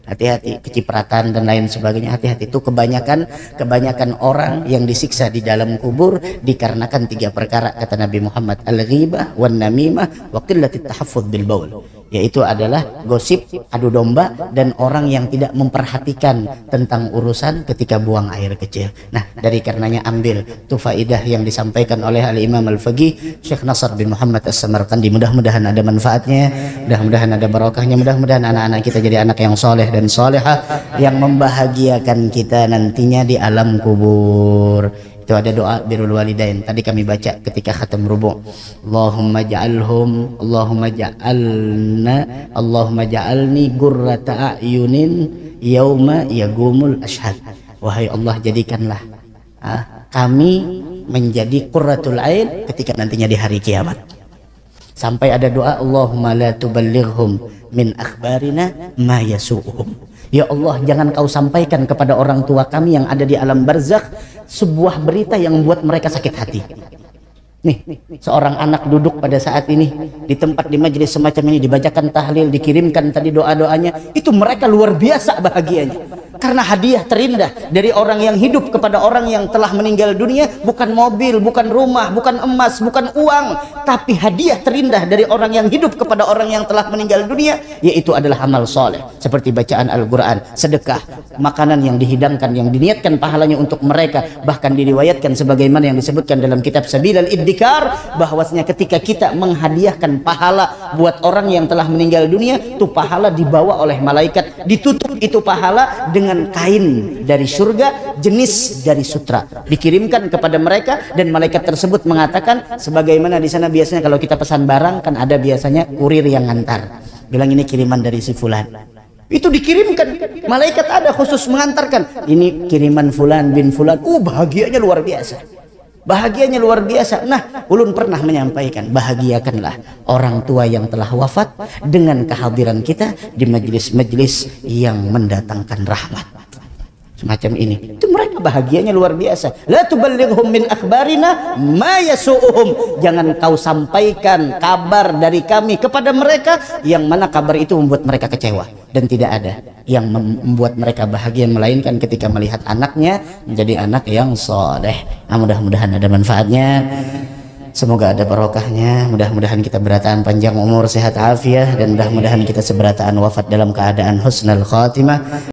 [SPEAKER 1] Hati-hati, kecipratan dan lain sebagainya, hati-hati. Itu kebanyakan orang yang disiksa di dalam kubur dikarenakan 3 perkara kata Nabi Muhammad, al-ghibah wan namimah wa qillatit tahaffuz bil baul, yaitu adalah gosip, adu domba, dan orang yang tidak memperhatikan tentang urusan ketika buang air kecil. Nah, dari karenanya ambil tuh faidah yang disampaikan oleh Al-Imam Al-Faqih Syekh Nasr bin Muhammad As-Samarqandi. Mudah-mudahan ada manfaatnya, mudah-mudahan ada barokahnya, mudah-mudahan anak-anak kita jadi anak yang soleh dan solehah yang membahagiakan kita nantinya di alam kubur. Itu ada doa birrul walidain. Tadi kami baca ketika khatam rubu'. Allahumma ja'alni gurrata a'yunin yauma yagumul ashhad. Wahai Allah, jadikanlah kami menjadi qurratul ain ketika nantinya di hari kiamat. Sampai ada doa, Allahumma la tuballighhum min akhbarina ma yasu'uhum. Ya Allah, jangan kau sampaikan kepada orang tua kami yang ada di alam barzakh sebuah berita yang membuat mereka sakit hati. Nih, seorang anak duduk pada saat ini di tempat, di majelis semacam ini, dibacakan tahlil, dikirimkan tadi doa-doanya, itu mereka luar biasa bahagianya. Karena hadiah terindah dari orang yang hidup kepada orang yang telah meninggal dunia bukan mobil, bukan rumah, bukan emas, bukan uang, tapi hadiah terindah dari orang yang hidup kepada orang yang telah meninggal dunia, yaitu adalah amal soleh seperti bacaan Al-Quran, sedekah, makanan yang dihidangkan, yang diniatkan pahalanya untuk mereka. Bahkan diriwayatkan sebagaimana yang disebutkan dalam kitab Sabilal Iddikar, bahwasanya ketika kita menghadiahkan pahala buat orang yang telah meninggal dunia, itu pahala dibawa oleh malaikat, ditutup itu pahala dengan kain dari surga jenis dari sutra, dikirimkan kepada mereka, dan malaikat tersebut mengatakan sebagaimana di sana biasanya kalau kita pesan barang kan ada biasanya kurir yang ngantar, bilang ini kiriman dari si fulan, itu dikirimkan, malaikat ada khusus mengantarkan, ini kiriman fulan bin fulan. Bahagianya luar biasa, bahagianya luar biasa. Nah, ulun pernah menyampaikan, bahagiakanlah orang tua yang telah wafat dengan kehadiran kita di majelis-majelis yang mendatangkan rahmat semacam ini. Itu mereka bahagianya luar biasa. La tuballighhum min akhbarina ma yasu'uhum. Jangan kau sampaikan kabar dari kami kepada mereka yang mana kabar itu membuat mereka kecewa, dan tidak ada yang membuat mereka bahagia melainkan ketika melihat anaknya menjadi anak yang soleh. Mudah-mudahan ada manfaatnya, semoga ada barokahnya, mudah-mudahan kita berataan panjang umur, sehat afiah, dan mudah-mudahan kita seberataan wafat dalam keadaan husnul khatimah.